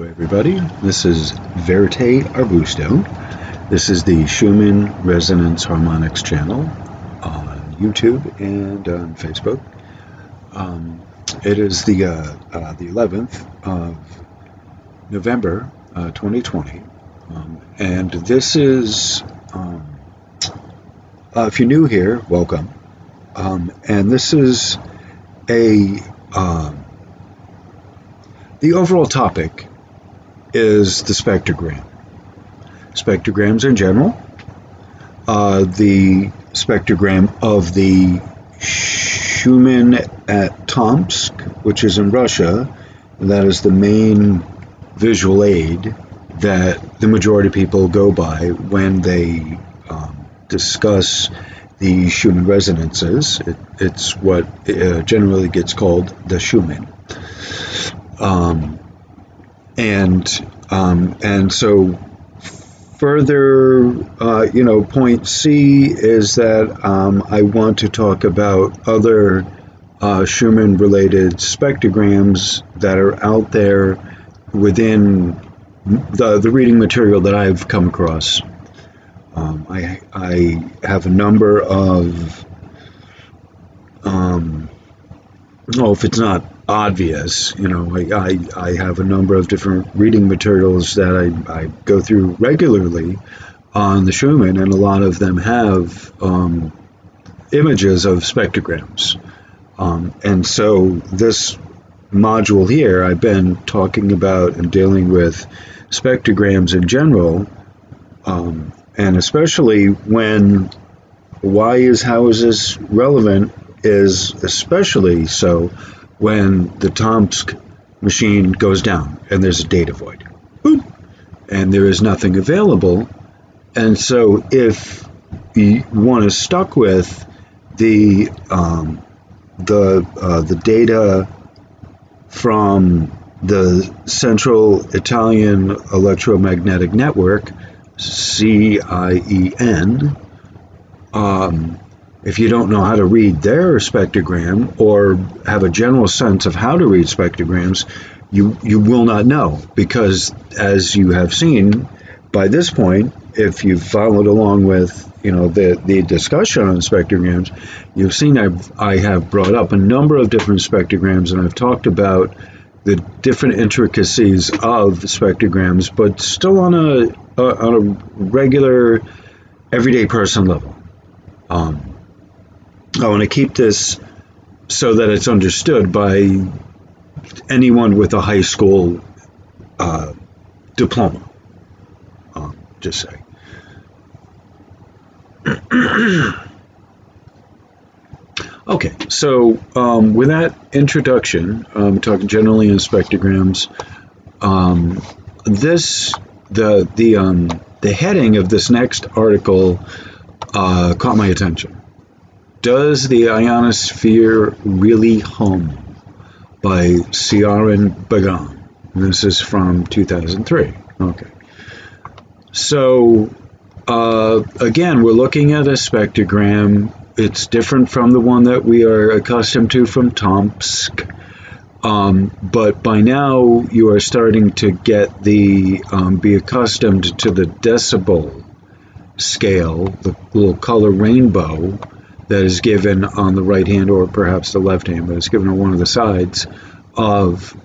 Everybody, this is Verite Arbusto. This is the Schumann Resonance Harmonics channel on YouTube and on Facebook. It is the 11th of November 2020, and this is, if you're new here, welcome. And this is the overall topic is the spectrogram. Spectrograms in general, the spectrogram of the Schumann at Tomsk, which is in Russia, and that is the main visual aid that the majority of people go by when they discuss the Schumann resonances. It's what generally gets called the Schumann. And so further, point C is that I want to talk about other Schumann-related spectrograms that are out there within the reading material that I've come across. I have a number of, if it's not obvious, I have a number of different reading materials that I go through regularly on the Schumann, and a lot of them have images of spectrograms. And so this module here, I've been talking about and dealing with spectrograms in general, and especially how is this relevant is especially so when the Tomsk machine goes down and there's a data void. Boop! And there is nothing available. And so if one is stuck with the data from the Central Italian Electromagnetic Network, CIEN, if you don't know how to read their spectrogram or have a general sense of how to read spectrograms, you will not know, because as you have seen by this point, if you've followed along with the discussion on spectrograms, you've seen I have brought up a number of different spectrograms, and I've talked about the different intricacies of spectrograms, but still on a regular everyday person level. I want to keep this so that it's understood by anyone with a high school diploma. Just say. Okay, so with that introduction, talking generally in spectrograms, the heading of this next article caught my attention. Does the Ionosphere really hum? By Ciaran Beggan. This is from 2003. Okay. So, again, we're looking at a spectrogram. It's different from the one that we are accustomed to from Tomsk. But by now, you are starting to get be accustomed to the decibel scale, the little color rainbow that is given on the right hand, or perhaps the left hand, but it's given on one of the sides of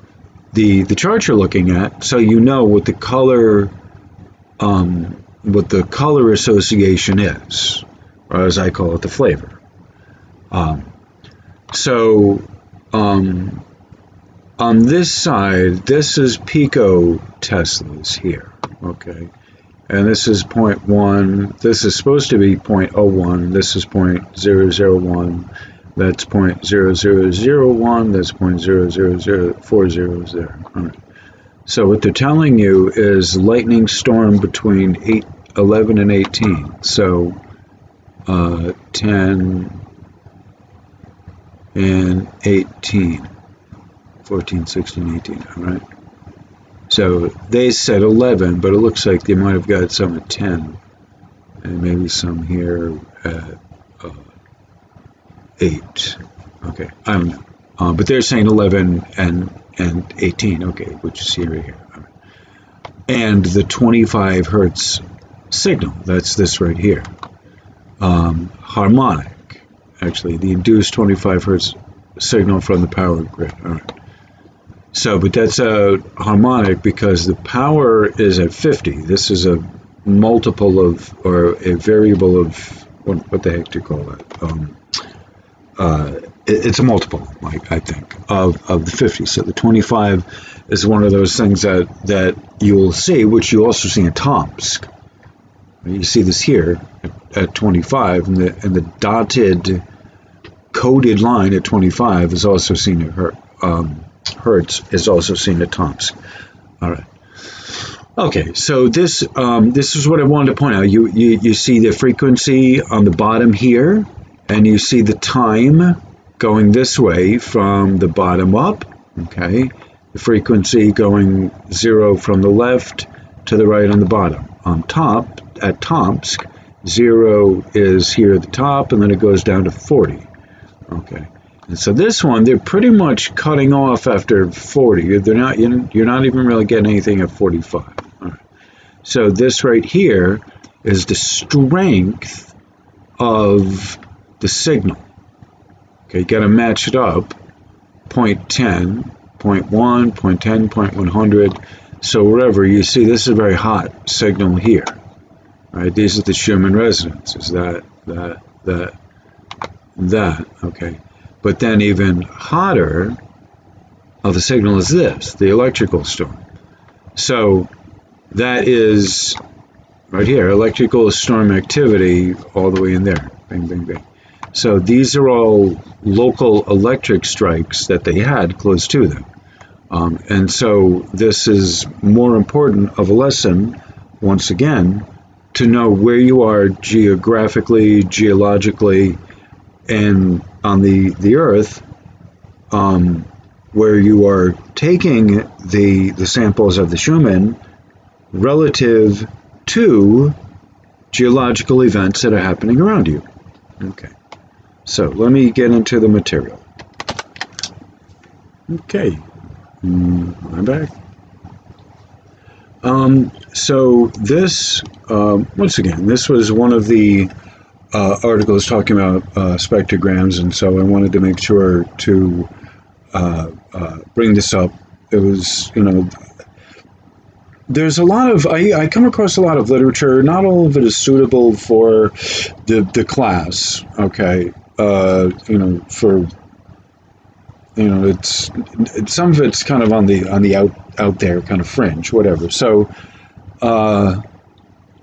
the chart you're looking at, so you know what the color association is, or as I call it, the flavor. On this side, this is picoteslas here, okay? And this is 0.1, this is supposed to be 0.01, this is 0.001, that's 0.0001, that's 0.000400 there. All right. So what they're telling you is lightning storm between 11 and 18. So 10 and 18, 14, 16, 18, all right? So they said 11, but it looks like they might have got some at 10, and maybe some here at 8. Okay, I don't know. But they're saying 11 and 18. Okay, which is here right here. All right. and the 25 hertz signal. That's this right here. Harmonic, actually, the induced 25 hertz signal from the power grid. All right. So, but that's a harmonic because the power is at 50. This is a multiple of, or a variable of, what the heck do you call it? It's a multiple, I think, of the 50. So the 25 is one of those things that you will see, which you also see in Tomsk. You see this here at 25, and the dotted coded line at 25 is also seen at Hertz is also seen at Tomsk. All right. Okay, so this is what I wanted to point out. You see the frequency on the bottom here, and you see the time going this way from the bottom up. Okay, the frequency going 0 from the left to the right on the bottom. On top at Tomsk, 0 is here at the top, and then it goes down to 40. Okay. And so this one, they're pretty much cutting off after 40. You're not even really getting anything at 45. All right. So this right here is the strength of the signal. Okay, you got to match it up. 0.10, 0.1, 0.10, 0.100. So wherever you see, this is a very hot signal here. All right, these are the Schumann resonances. That. Okay. But then even hotter of the signal is this, the electrical storm. So that is right here, electrical storm activity all the way in there. Bing, bing, bing. So these are all local electric strikes that they had close to them. And so this is more important of a lesson, once again, to know where you are geographically, geologically, and on the Earth, where you are taking the samples of the Schumann relative to geological events that are happening around you. Okay, so let me get into the material. Okay, I'm back. So this, once again, this was one of the articles talking about spectrograms, and so I wanted to make sure to bring this up. It was, there's a lot of, I come across a lot of literature. Not all of it is suitable for the class, okay? It's some of it's kind of on the out there kind of fringe, whatever. So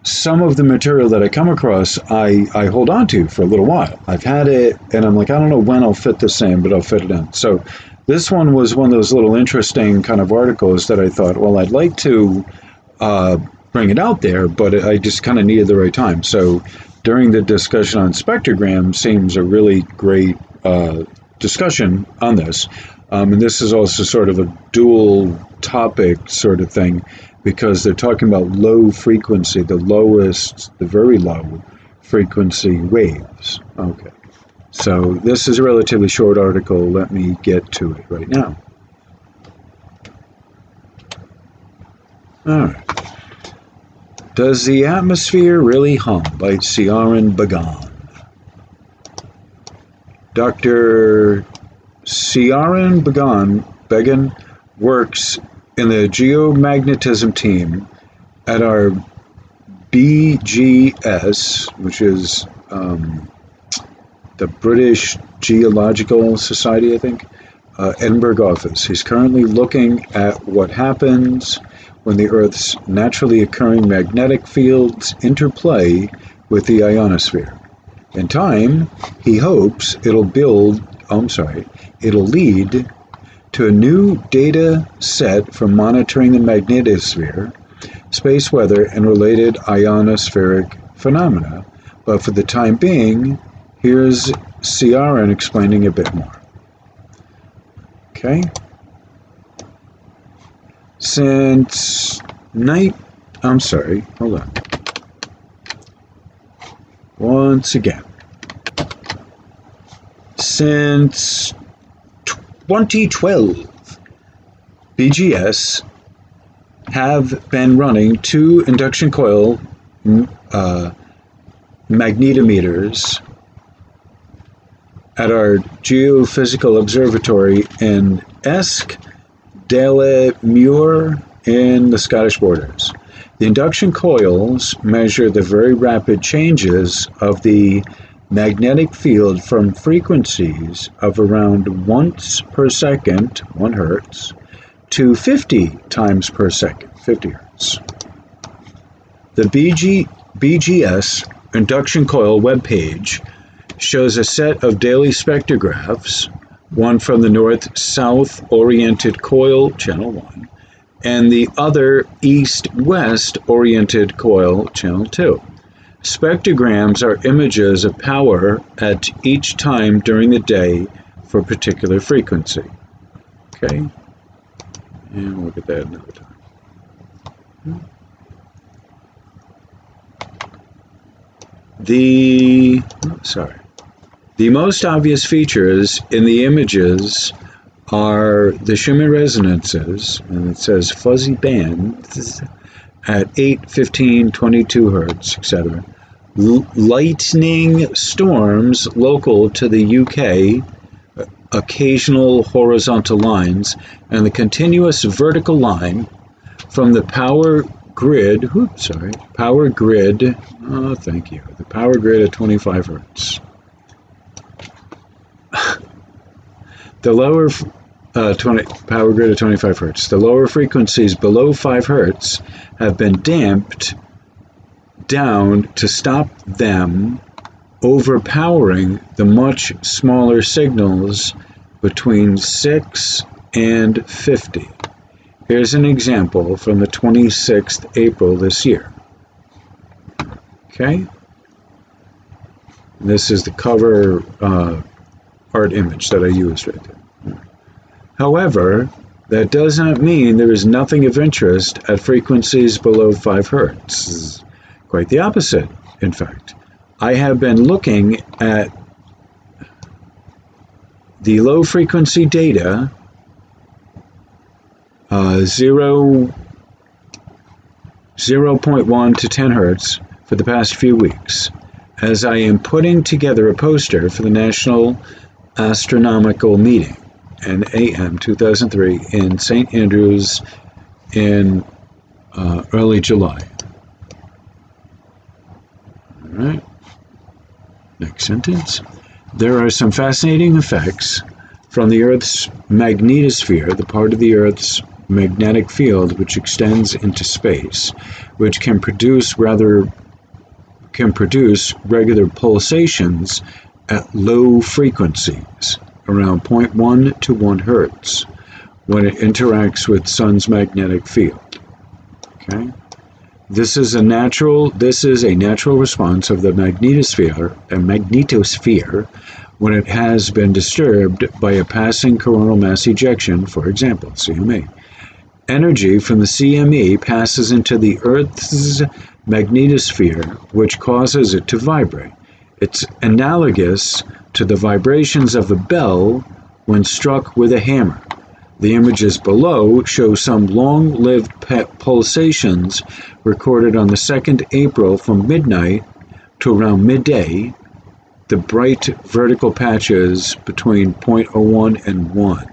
some of the material that I come across, I hold on to for a little while. I've had it, and I'm like, I don't know when I'll fit this in, but I'll fit it in. So this one was one of those little interesting kind of articles that I thought, well, I'd like to bring it out there, but I just kind of needed the right time. So during the discussion on spectrograms seems a really great discussion on this. And this is also sort of a dual topic sort of thing, because they're talking about low frequency, the very low frequency waves. Okay, so this is a relatively short article. Let me get to it right now. All right. Does the atmosphere really hum? By Ciaran Beggan. Dr. Ciaran Beggan works in the geomagnetism team at our BGS, which is the British Geological Society, I think, Edinburgh office. He's currently looking at what happens when the Earth's naturally occurring magnetic fields interplay with the ionosphere. In time, he hopes it'll lead to a new data set for monitoring the magnetosphere, space weather, and related ionospheric phenomena. But for the time being, here's Ciaran explaining a bit more. Okay. Hold on. Once again. Since 2012, BGS have been running 2 induction coil magnetometers at our geophysical observatory in Eskdalemuir in the Scottish borders. The induction coils measure the very rapid changes of the magnetic field from frequencies of around once per second, 1 hertz, to 50 times per second, 50 hertz. The BGS induction coil webpage shows a set of daily spectrographs, one from the north-south oriented coil, channel 1, and the other east-west oriented coil, channel 2. Spectrograms are images of power at each time during the day for a particular frequency. Okay, and we'll look at that another time. The most obvious features in the images are the Schumann resonances, and it says fuzzy bands at 8, 15, 22 hertz, etc. Lightning storms local to the UK, occasional horizontal lines, and the continuous vertical line from the power grid, the power grid at 25 hertz. The lower power grid at 25 hertz. The lower frequencies below 5 hertz have been damped down to stop them overpowering the much smaller signals between 6 and 50. Here's an example from the 26th April this year. Okay? This is the cover art image that I used right there. However, that does not mean there is nothing of interest at frequencies below 5 hertz. Quite the opposite, in fact. I have been looking at the low frequency data, 0.1 to 10 hertz for the past few weeks, as I am putting together a poster for the National Astronomical Meeting, NAM 2003, in St. Andrews in early July. All right. Next sentence. There are some fascinating effects from the Earth's magnetosphere, the part of the Earth's magnetic field which extends into space, which can produce regular pulsations at low frequencies, around 0.1 to 1 hertz, when it interacts with Sun's magnetic field. Okay? This is a natural response of the magnetosphere when it has been disturbed by a passing coronal mass ejection, for example, CME. Energy from the CME passes into the Earth's magnetosphere, which causes it to vibrate. It's analogous to the vibrations of a bell when struck with a hammer. The images below show some long-lived pulsations recorded on the 2nd April from midnight to around midday, the bright vertical patches between 0.01 and 1.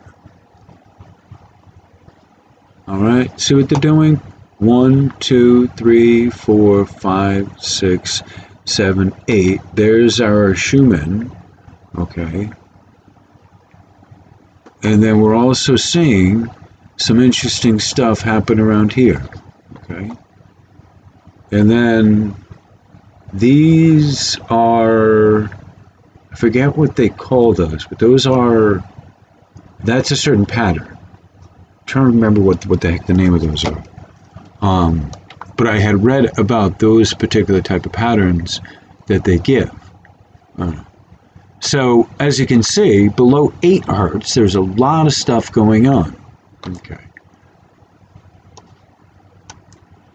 All right, see what they're doing? 1, 2, 3, 4, 5, 6, 7, 8. There's our Schumann, okay? And then we're also seeing some interesting stuff happen around here, okay? And then these are, I forget what they call those, but that's a certain pattern. I'm trying to remember what the heck the name of those are. But I had read about those particular type of patterns that they give. So, as you can see, below 8 hertz, there's a lot of stuff going on. Okay.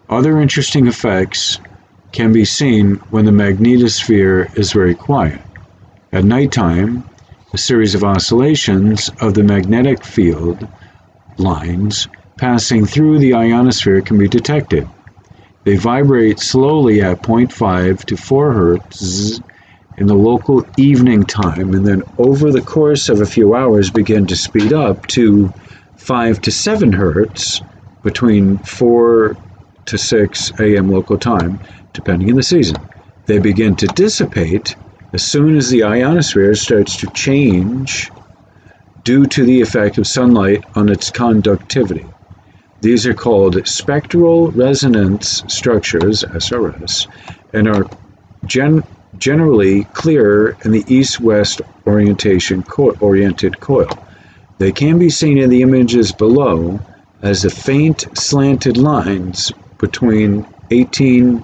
Other interesting effects can be seen when the magnetosphere is very quiet. At nighttime, a series of oscillations of the magnetic field lines passing through the ionosphere can be detected. They vibrate slowly at 0.5 to 4 hertz in the local evening time, and then over the course of a few hours begin to speed up to 5 to 7 hertz between 4 to 6 a.m. local time, depending on the season. They begin to dissipate as soon as the ionosphere starts to change due to the effect of sunlight on its conductivity. These are called spectral resonance structures, SRS, and are generally clearer in the east-west oriented coil. They can be seen in the images below as the faint slanted lines between 18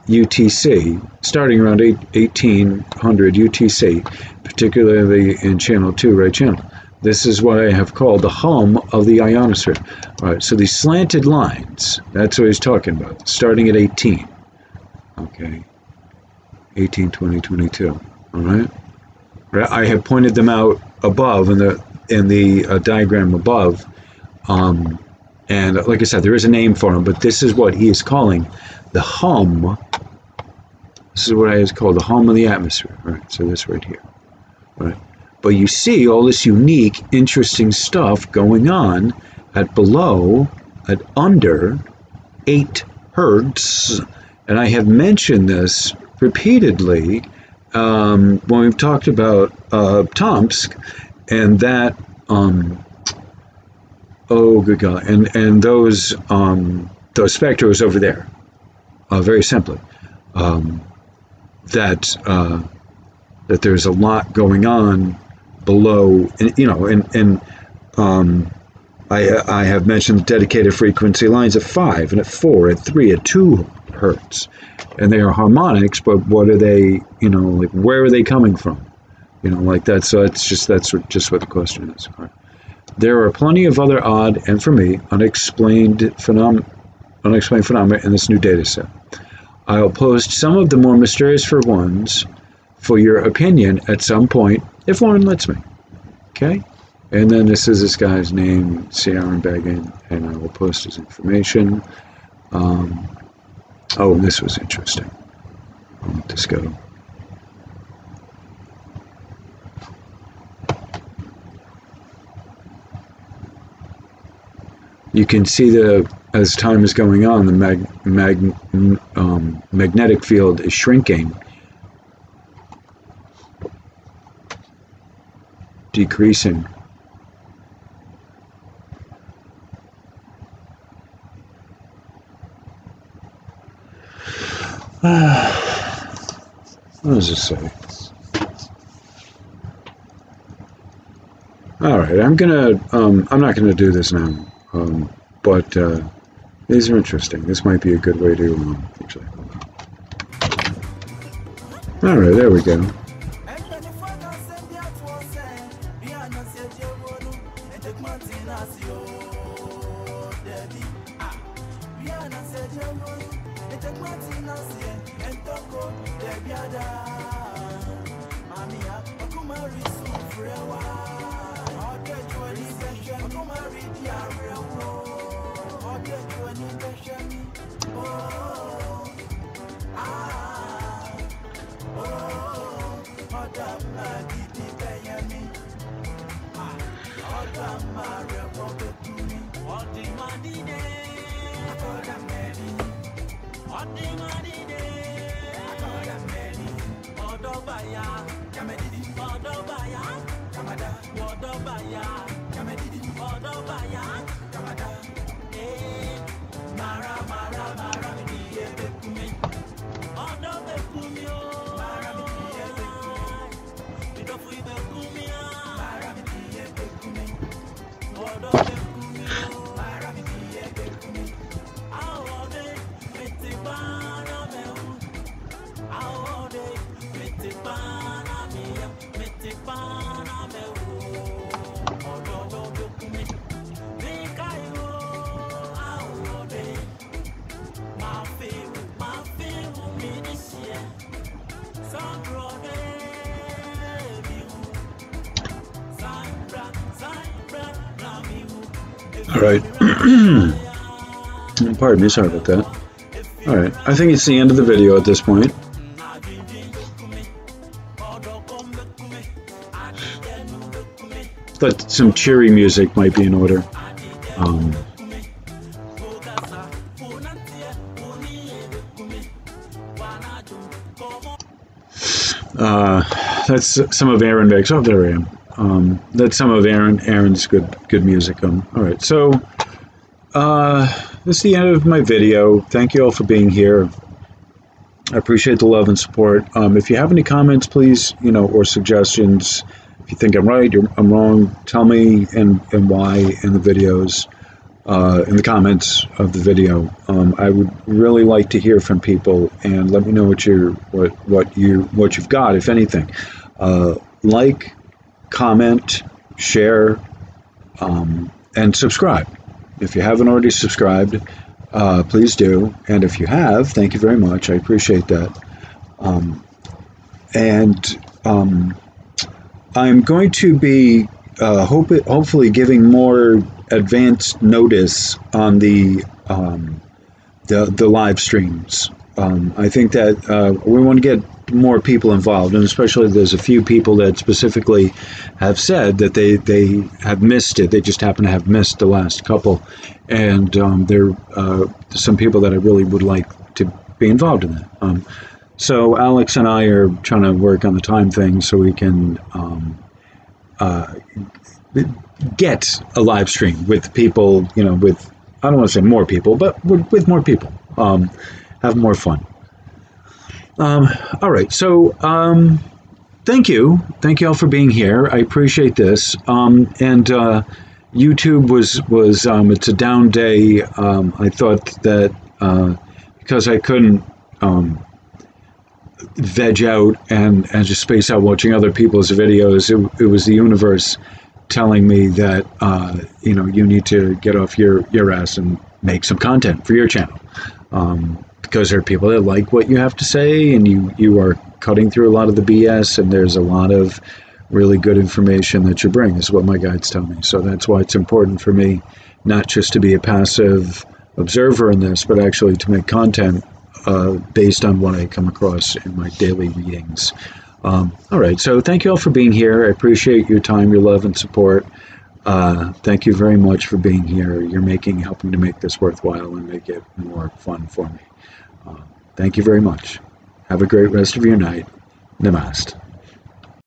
UTC, starting around 1800 UTC, particularly in channel 2, right channel. This is what I have called the hum of the ionosphere. All right, so these slanted lines, that's what he's talking about, starting at 18. Okay, 18, 20, 22. All right. I have pointed them out above in the diagram above, and like I said, there is a name for them, but this is what he is calling the hum. This is what I call the hum of the atmosphere. All right, so this right here. All right. But you see all this unique, interesting stuff going on at under 8 hertz. And I have mentioned this repeatedly when we've talked about Tomsk and that, oh good God, and those spectros over there, very simply, that there's a lot going on below, and I have mentioned dedicated frequency lines at 5 and at 4, at 3, at 2 hertz, and they are harmonics, but what are they, like where are they coming from? Like that. So that's just what the question is. Right. There are plenty of other odd and, for me, unexplained phenomena in this new data set. I'll post some of the more mysterious ones for your opinion at some point, if one lets me. Okay? And then this is this guy's name, Ciaran Beggan, and I will post his information. Oh, this was interesting. I'll let this go. You can see as time is going on, the magnetic field is shrinking, decreasing. What does it say? All right, I'm not gonna do this now, but these are interesting. This might be a good way to actually. All right, there we go. All right. Pardon me, sorry about that. All right, I think it's the end of the video at this point. But some cheery music might be in order. That's some of Aaron Beggs. Oh, there I am. That's some of Aaron's good music. All right, so this is the end of my video. Thank you all for being here. I appreciate the love and support. If you have any comments, please, or suggestions. If you think I'm right, I'm wrong, tell me and why in the videos, in the comments of the video. I would really like to hear from people, and let me know what you've got, if anything. Like, comment, share, and subscribe. If you haven't already subscribed, please do. And if you have, thank you very much. I appreciate that. I'm going to be hopefully giving more advanced notice on the live streams. I think that we want to get more people involved, and especially there's a few people that specifically have said that they have missed it. They just happen to have missed the last couple, and there are some people that I really would like to be involved in that. So Alex and I are trying to work on the time thing so we can get a live stream with people, with, I don't want to say more people, but with more people, have more fun. All right, so thank you all for being here. I appreciate this. And YouTube was it's a down day. I thought that because I couldn't veg out and just space out watching other people's videos, it was the universe telling me that you need to get off your ass and make some content for your channel, because there are people that like what you have to say, and you are cutting through a lot of the BS, and there's a lot of really good information that you bring, is what my guides tell me. So that's why it's important for me not just to be a passive observer in this, but actually to make content based on what I come across in my daily readings. All right, so thank you all for being here. I appreciate your time, your love, and support. Thank you very much for being here. You're helping to make this worthwhile and make it more fun for me. Thank you very much. Have a great rest of your night. Namaste.